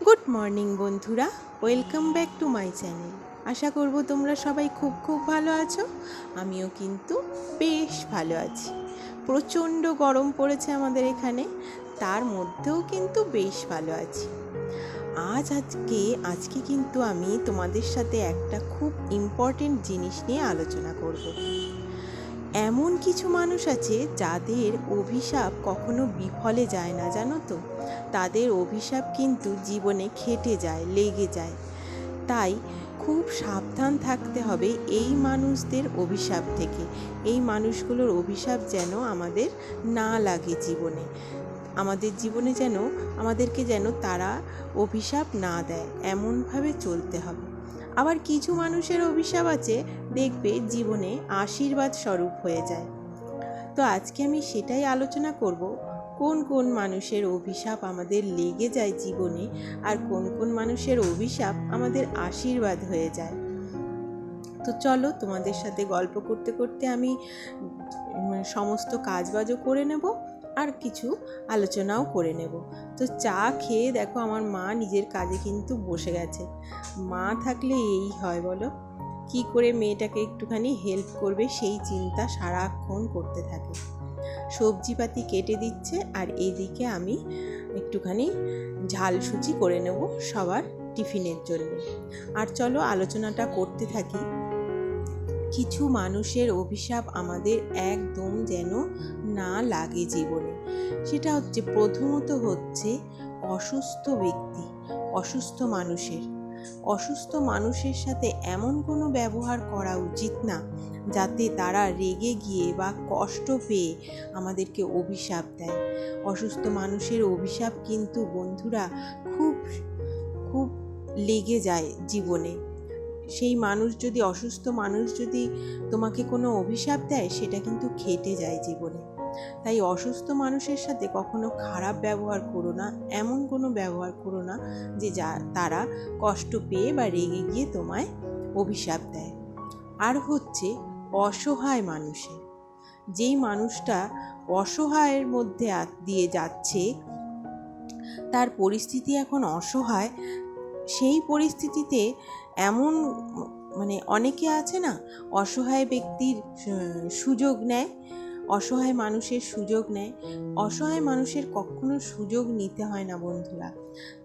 Good morning বন্ধুরা, welcome back to my channel. আশা করব তোমরা সবাই খুব ভালো আছো। আমিও কিন্তু বেশ ভালো আছি। প্রচণ্ড গরম পড়েছে আমাদের এখানে, তার মধ্যেও কিন্তু বেশ ভালো আছি। আজকে কিন্তু আমি তোমাদের সাথে একটা খুব ইম্পর্টেন্ট জিনিস নিয়ে আলোচনা করব। এমন কিছু মানুষ আছে যাদের অভিশাপ কখনো বিফলে যায় না, জানো তো? তাদের অভিশাপ কিন্তু জীবনে খেটে যায়, লেগে যায়। তাই খুব সাবধান থাকতে হবে এই মানুষদের অভিশাপ থেকে। এই মানুষগুলোর অভিশাপ যেন আমাদের না লাগে জীবনে, আমাদের জীবনে যেন আমাদেরকে যেন তারা অভিশাপ না দেয়, এমনভাবে চলতে হবে। আবার কিছু মানুষের অভিশাপ আছে, দেখবে জীবনে আশীর্বাদ স্বরূপ হয়ে যায়। তো আজকে আমি সেটাই আলোচনা করব, কোন কোন মানুষের অভিশাপ আমাদের লেগে যায় জীবনে, আর কোন কোন মানুষের অভিশাপ আমাদের আশীর্বাদ হয়ে যায়। তো চলো, তোমাদের সাথে গল্প করতে করতে আমি সমস্ত কাজবাজও করে নেব, আর কিছু আলোচনাও করে নেব। তো চা খেয়ে দেখো আমার মা নিজের কাজে কিন্তু বসে গেছে। মা থাকলে এই হয় বলো, কি করে মেয়েটাকে একটুখানি হেল্প করবে সেই চিন্তা সারাক্ষণ করতে থাকে। সবজিপাতি কেটে দিচ্ছে, আর এইদিকে আমি একটুখানি ঝালসুচি করে নেব সবার টিফিনের জন্য। আর চলো আলোচনাটা করতে থাকি। কিছু মানুষের অভিশাপ আমাদের একদম যেন না লাগে জীবনে। সেটা হচ্ছে, প্রথমত হচ্ছে অসুস্থ ব্যক্তি, অসুস্থ মানুষের সাথে এমন কোনো ব্যবহার করা উচিত না যাতে তারা রেগে গিয়ে বা কষ্ট পেয়ে আমাদেরকে অভিশাপ দেয়। অসুস্থ মানুষের অভিশাপ কিন্তু বন্ধুরা খুব খুব লেগে যায় জীবনে। সেই অসুস্থ মানুষ যদি তোমাকে কোনো অভিশাপ দেয়, সেটা কিন্তু খেটে যায় জীবনে। তাই অসুস্থ মানুষের সাথে কখনো খারাপ ব্যবহার করো না, এমন কোনো ব্যবহার করো না যে তারা কষ্ট পেয়ে বা রেগে গিয়ে তোমায় অভিশাপ দেয়। আর হচ্ছে অসহায় মানুষের, যেই মানুষটা অসহায়ের মধ্যে দিয়ে যাচ্ছে, তার পরিস্থিতি এখন অসহায়, সেই পরিস্থিতিতে এমন অনেকে আছে না, অসহায় ব্যক্তির সুযোগ নেয়, অসহায় মানুষের সুযোগ নেয়। অসহায় মানুষের কখনো সুযোগ নিতে হয় না বন্ধুরা।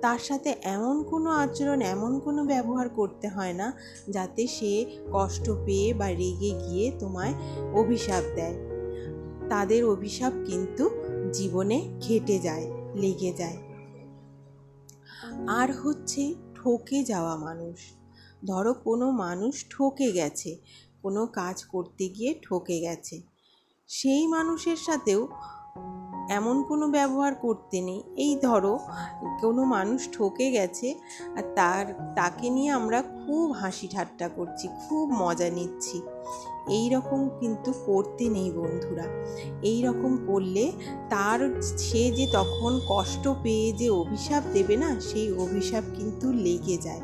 তার সাথে এমন কোনো আচরণ, এমন কোনো ব্যবহার করতে হয় না যাতে সে কষ্ট পেয়ে বা রেগে গিয়ে তোমায় অভিশাপ দেয়। তাদের অভিশাপ কিন্তু জীবনে খেটে যায়, লেগে যায়। আর হচ্ছে ঠকে যাওয়া মানুষ। ধরো কোনো মানুষ ঠকে গেছে, কোনো কাজ করতে গিয়ে ঠকে গেছে, সেই মানুষের সাথেও এমন কোনো ব্যবহার করতে নেই। এই ধরো কোনো মানুষ ঠকে গেছে, আর তাকে নিয়ে আমরা খুব হাসি ঠাট্টা করছি, খুব মজা নিচ্ছি, এই রকম কিন্তু করতে নেই বন্ধুরা। এই রকম করলে সে যে তখন কষ্ট পেয়ে যে অভিশাপ দেবে না, সেই অভিশাপ কিন্তু লেগে যায়।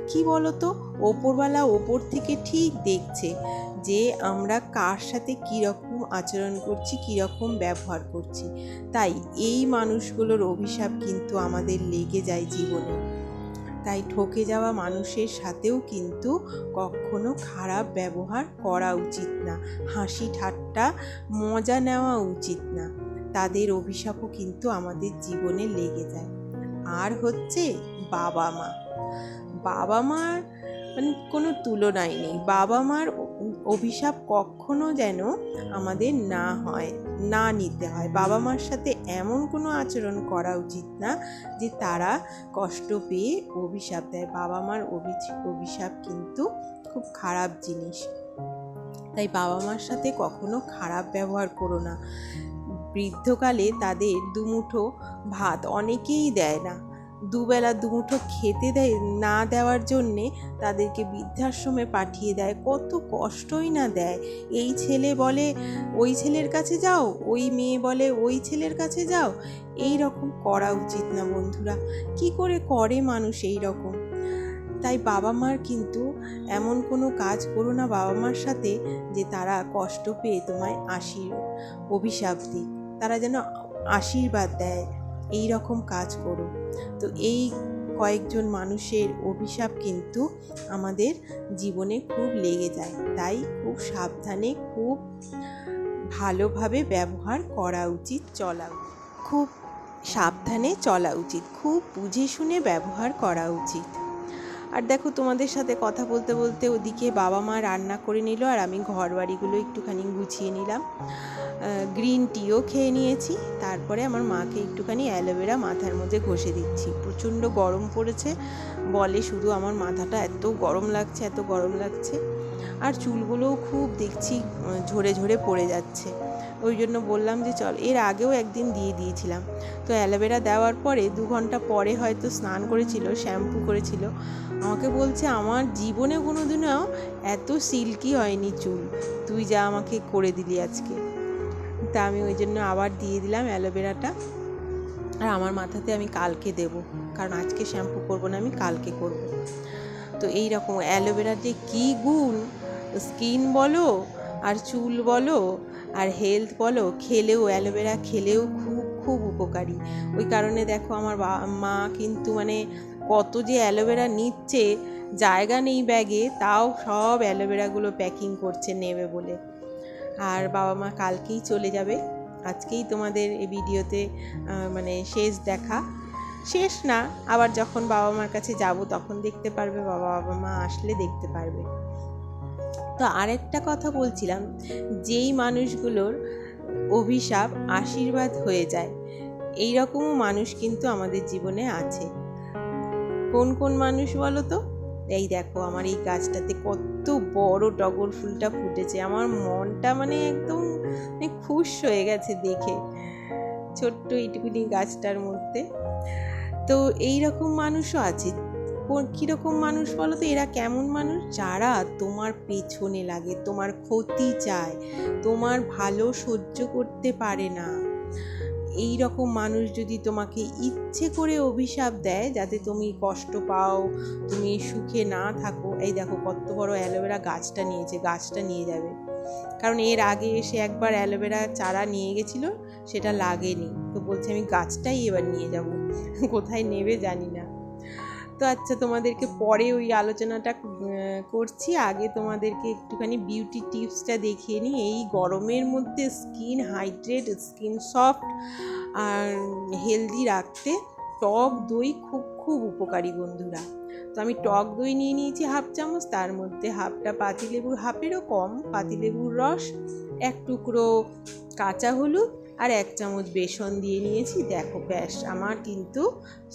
কি বলতো, ওপরওয়ালা ওপর থেকে ঠিক দেখছে যে আমরা কার সাথে কীরকম আচরণ করছি, কীরকম ব্যবহার করছি। তাই এই মানুষগুলোর অভিশাপ কিন্তু আমাদের লেগে যায় জীবনে। তাই ঠকে যাওয়া মানুষের সাথেও কিন্তু কখনো খারাপ ব্যবহার করা উচিত না, হাসি ঠাট্টা মজা নেওয়া উচিত না। তাদের অভিশাপও কিন্তু আমাদের জীবনে লেগে যায়। আর হচ্ছে বাবা মার কোনো তুলনাই নেই। বাবা মার অভিশাপ কখনো যেন আমাদের না নিতে হয়। বাবা মার সাথে এমন কোনো আচরণ করা উচিত না যে তারা কষ্ট পেয়ে অভিশাপ দেয়। বাবা মার অভিশাপ কিন্তু খুব খারাপ জিনিস। তাই বাবা মার সাথে কখনো খারাপ ব্যবহার করো না। বৃদ্ধকালে তাদের দুমুঠো ভাত অনেকেই দেয় না, দুবেলা দুমুঠো খেতে না দেওয়ার জন্যে তাদেরকে বৃদ্ধাশ্রমে পাঠিয়ে দেয়। কত কষ্টই না দেয়। এই ছেলে বলে ওই ছেলের কাছে যাও, ওই মেয়ে বলে ওই ছেলের কাছে যাও। এই রকম করা উচিত না বন্ধুরা। কি করে করে মানুষ এই রকম? তাই বাবা মার কিন্তু এমন কোনো কাজ করো না বাবা মার সাথে যে তারা কষ্ট পেয়ে তোমায় অভিশাপ দিক, তারা যেন আশীর্বাদ দেয়। এই রকম কাজ করো। তো এই কয়েকজন মানুষের অভিশাপ কিন্তু আমাদের জীবনে খুব লেগে যায়, তাই খুব সাবধানে, খুব ভালোভাবে ব্যবহার করা উচিত, খুব সাবধানে চলা উচিত, খুব বুঝে শুনে ব্যবহার করা উচিত। আর দেখো, তোমাদের সাথে কথা বলতে বলতে ওদিকে বাবা মা রান্না করে নিল, আর আমি ঘর বাড়িগুলো একটুখানি গুছিয়ে নিলাম। গ্রিন টিও খেয়ে নিয়েছি। তারপরে আমার মাকে একটুখানি অ্যালোভেরা মাথার মধ্যে ঘষে দিচ্ছি। প্রচণ্ড গরম পড়েছে, বলে শুধু আমার মাথাটা এত গরম লাগছে, এত গরম লাগছে, আর চুলগুলোও খুব দেখছি ঝরে ঝরে পড়ে যাচ্ছে। ওই জন্য বললাম যে চল, এর আগেও একদিন দিয়েছিলাম। তো অ্যালোভেরা দেওয়ার পরে 2 ঘন্টা পরে হয়তো স্নান করেছিল, শ্যাম্পু করেছিল, আমাকে বলছে আমার জীবনে কোনো দিনও এত সিল্কি হয়নি চুল, তুই যা আমাকে করে দিলি আজকে। তা আমি ওই জন্য আবার দিয়ে দিলাম অ্যালোভেরাটা। আর আমার মাথাতে আমি কালকে দেব, কারণ আজকে শ্যাম্পু করব না, আমি কালকে করব। তো এই রকম অ্যালোভেরার যে কী গুণ, স্কিন বলো আর চুল বলো আর হেলথ বলো, খেলেও অ্যালোভেরা খেলেও খুব খুব উপকারী। ওই কারণে দেখো আমার মা কিন্তু মানে কত যে অ্যালোভেরা নিচ্ছে, জায়গা নেই ব্যাগে, তাও সব অ্যালোভেরাগুলো প্যাকিং করছে নেবে বলে। আর বাবা মা কালকেই চলে যাবে, আজকেই তোমাদের এই ভিডিওতে মানে শেষ দেখা, শেষ না, আবার যখন বাবা মার কাছে যাব তখন দেখতে পারবে, বাবা মা আসলে দেখতে পারবে। তো আরেকটা কথা বলছিলাম, যেই মানুষগুলোর অভিশাপ আশীর্বাদ হয়ে যায়, এই রকমও মানুষ কিন্তু আমাদের জীবনে আছে। কোন কোন মানুষ বলো তো? এই দেখো, আমার এই গাছটাতে কত বড় টগর ফুলটা ফুটেছে, আমার মনটা মানে একদম খুশ হয়ে গেছে দেখে, ছোট্ট এইটুকুনি গাছটার মধ্যে। তো এই রকম মানুষও আছে। কীরকম মানুষ বলো তো? এরা কেমন মানুষ? যারা তোমার পেছনে লাগে, তোমার ক্ষতি চায়, তোমার ভালো সহ্য করতে পারে না। এই রকম মানুষ যদি তোমাকে ইচ্ছে করে অভিশাপ দেয় যাতে তুমি কষ্ট পাও, তুমি সুখে না থাকো, এই দেখো কত বড় অ্যালোভেরা গাছটা নিয়েছে, গাছটা নিয়ে যাবে। কারণ এর আগে এসে একবার অ্যালোভেরা চারা নিয়ে গেছিলো, সেটা লাগেনি, তো বলছে আমি গাছটাই এবার নিয়ে যাব। কোথায় নেবে জানি না। তো আচ্ছা, তোমাদেরকে পরে ওই আলোচনাটা করছি, আগে তোমাদেরকে একটুখানি বিউটি টিপসটা দেখিয়ে নিই। এই গরমের মধ্যে স্কিন হাইড্রেট, স্কিন সফট আর হেলদি রাখতে টক দই খুব খুব উপকারী বন্ধুরা। তো আমি টক দই নিয়ে নিয়েছি 1/2 চামচ, তার মধ্যে হাফটা পাতিলেবুর, হাফেরও কম পাতিলেবুর রস, 1 টুকরো কাঁচা হলুদ আর 1 চামচ বেসন দিয়ে নিয়েছি। দেখো ব্যাস, আমার কিন্তু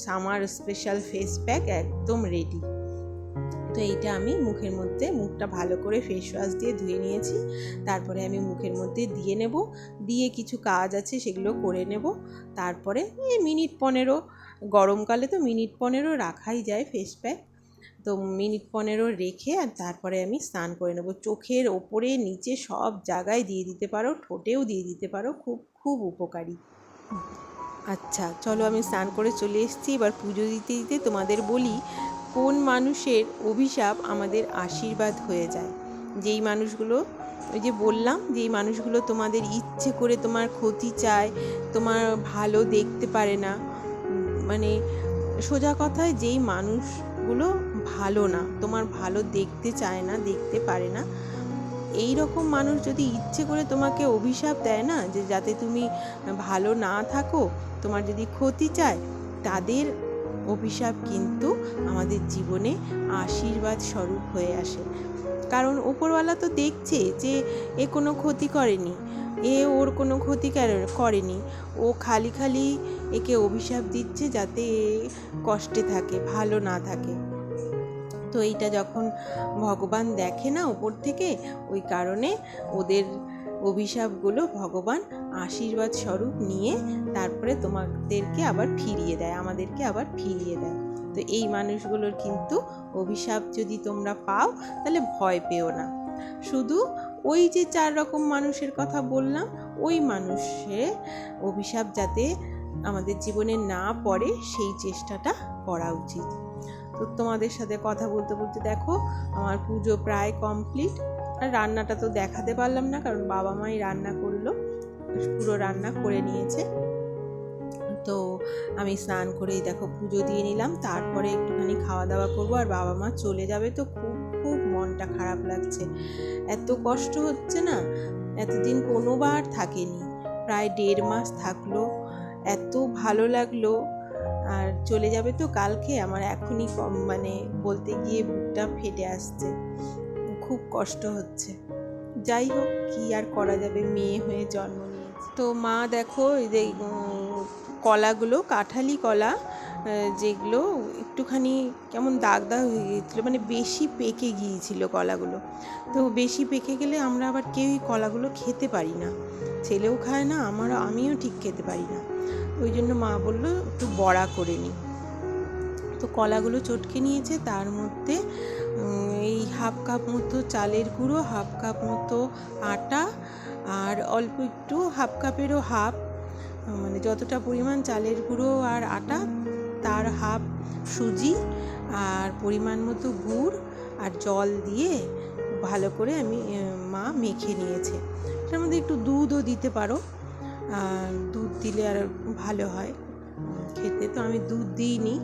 সামার স্পেশাল ফেস প্যাক একদম রেডি। তো এইটা আমি মুখের মধ্যে, মুখটা ভালো করে ফেস ওয়াশ দিয়ে ধুয়ে নিয়েছি, তারপরে আমি মুখের মধ্যে দিয়ে নেব, দিয়ে কিছু কাজ আছে সেগুলো করে নেব। তারপরে এই মিনিট 15, গরমকালে তো মিনিট 15 রাখাই যায় ফেস প্যাক, তো মিনিট 15 রেখে আর তারপরে আমি স্নান করে নেব। চোখের ওপরে নিচে সব জায়গায় দিয়ে দিতে পারো, ঠোঁটেও দিয়ে দিতে পারো, খুব খুব উপকারী। আচ্ছা চলো, আমি স্নান করে চলে এসেছি। এবার পুজো দিতে দিতে তোমাদের বলি কোন মানুষের অভিশাপ আমাদের আশীর্বাদ হয়ে যায়। যেই মানুষগুলো, ওই যে বললাম, যেই মানুষগুলো তোমাদের ইচ্ছে করে তোমার ক্ষতি চায়, তোমার ভালো দেখতে পারে না, মানে সোজা কথায় যেই মানুষগুলো ভালো না, তোমার ভালো দেখতে চায় না, দেখতে পারে না, এই রকম মানুষ যদি ইচ্ছে করে তোমাকে অভিশাপ দেয় না, যে যাতে তুমি ভালো না থাকো, তোমার যদি ক্ষতি চায়, তাদের অভিশাপ কিন্তু আমাদের জীবনে আশীর্বাদ স্বরূপ হয়ে আসে। কারণ ওপরওয়ালা তো দেখছে যে এ কোনো ক্ষতি করেনি, এ ওর কোনো ক্ষতি করেনি, ও খালি খালি একে অভিশাপ দিচ্ছে যাতে এ কষ্টে থাকে, ভালো না থাকে। তো এইটা যখন ভগবান দেখে না ওপর থেকে, ওই কারণে ওদের অভিশাপগুলো ভগবান আশীর্বাদ স্বরূপ নিয়ে তারপরে তোমাদেরকে আবার ফিরিয়ে দেয়, আমাদেরকে আবার ফিরিয়ে দেয়। তো এই মানুষগুলোর কিন্তু অভিশাপ যদি তোমরা পাও তাহলে ভয় পেও না। শুধু ওই যে 4 রকম মানুষের কথা বললাম, ওই মানুষের অভিশাপ যাতে আমাদের জীবনে না পড়ে সেই চেষ্টাটা করা উচিত। তো তোমাদের সাথে কথা বলতে বলতে দেখো আমার পুজো প্রায় কমপ্লিট। আর রান্নাটা তো দেখাতে পারলাম না, কারণ বাবা মাই রান্না করলো, পুরো রান্না করে নিয়েছে। তো আমি স্নান করেই দেখো পুজো দিয়ে নিলাম, তারপরে একটুখানি খাওয়া দাওয়া করবো। আর বাবা মা চলে যাবে তো খুব খুব মনটা খারাপ লাগছে, এত কষ্ট হচ্ছে না। এতদিন কোনোবার থাকেনি, প্রায় 1.5 মাস থাকলো, এত ভালো লাগলো। আর চলে যাবে তো কালকে, আমার এখনই মানে বলতে গিয়ে বুকটা ফেটে আসছে, খুব কষ্ট হচ্ছে। যাই হোক, কি আর করা যাবে, মেয়ে হয়ে জন্ম নিয়েছে। তো মা দেখো এই যে কলাগুলো, কাঁঠালি কলা, যেগুলো একটুখানি কেমন দাগ দাগ হয়ে গিয়েছিলো, মানে বেশি পেকে গিয়েছিল কলাগুলো। তো বেশি পেকে গেলে আমরা আবার কেউই কলাগুলো খেতে পারি না, ছেলেও খায় না, আমিও ঠিক খেতে পারি না। ওই জন্য মা বললো একটু বড়া করে নিই। তো কলাগুলো চটকে নিয়েছে, তার মধ্যে এই 1/2 কাপ মতো চালের গুঁড়ো, 1/2 কাপ মতো আটা, আর অল্প একটু 1/2 কাপেরও হাফ, মানে যতটা পরিমাণ চালের গুঁড়ো আর আটা তার হাফ সুজি, আর পরিমাণ মতো গুড় আর জল দিয়ে ভালো করে মা মেখে নিয়েছে। তার মধ্যে একটু দুধও দিতে পারো, দুধ দিলে আর ভালো হয় খেতে। তো আমি দুধ দিইনি,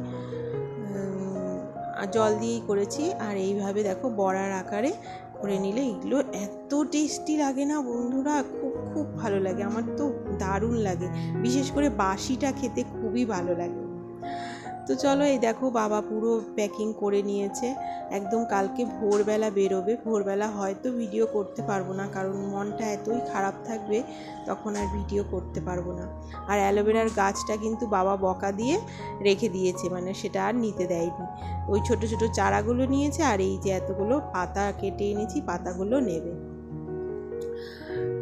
জল দিয়েই করেছি। আর এইভাবে দেখো বড়ার আকারে করে নিলে এগুলো এত টেস্টি লাগে না বন্ধুরা, খুব খুব ভালো লাগে, আমার তো দারুণ লাগে, বিশেষ করে বাসিটা খেতে খুবই ভালো লাগে। তো চলো, এই দেখো বাবা পুরো প্যাকিং করে নিয়েছে, একদম কালকে ভোরবেলা বেরোবে। ভোরবেলা হয়তো ভিডিও করতে পারবো না, কারণ মনটা এতই খারাপ থাকবে, তখন আর ভিডিও করতে পারবো না। আর অ্যালোভেরার গাছটা কিন্তু বাবা বকা দিয়ে রেখে দিয়েছে, মানে সেটা আর নিতে দেয়নি। ওই ছোট ছোট চারাগুলো নিয়েছে, আর এই যে এতগুলো পাতা কেটে এনেছি, পাতাগুলো নেবে।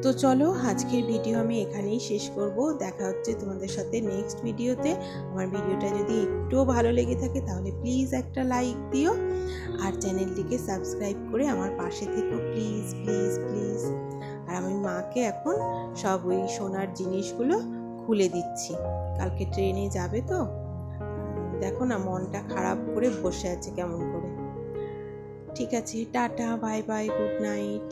তো চলো, আজকের ভিডিও আমি এখানেই শেষ করব। দেখা হচ্ছে তোমাদের সাথে নেক্সট ভিডিওতে। আমার ভিডিওটা যদি একটুও ভালো লেগে থাকে তাহলে প্লিজ একটা লাইক দিও, আর চ্যানেলটিকে সাবস্ক্রাইব করে আমার পাশে থেকো প্লিজ প্লিজ প্লিজ। আর আমি মাকে এখন সব ওই সোনার জিনিসগুলো খুলে দিচ্ছি, কালকে ট্রেনে যাবে তো। দেখো না, মনটা খারাপ করে বসে আছে কেমন করে। ঠিক আছে, tata, bye bye, good night.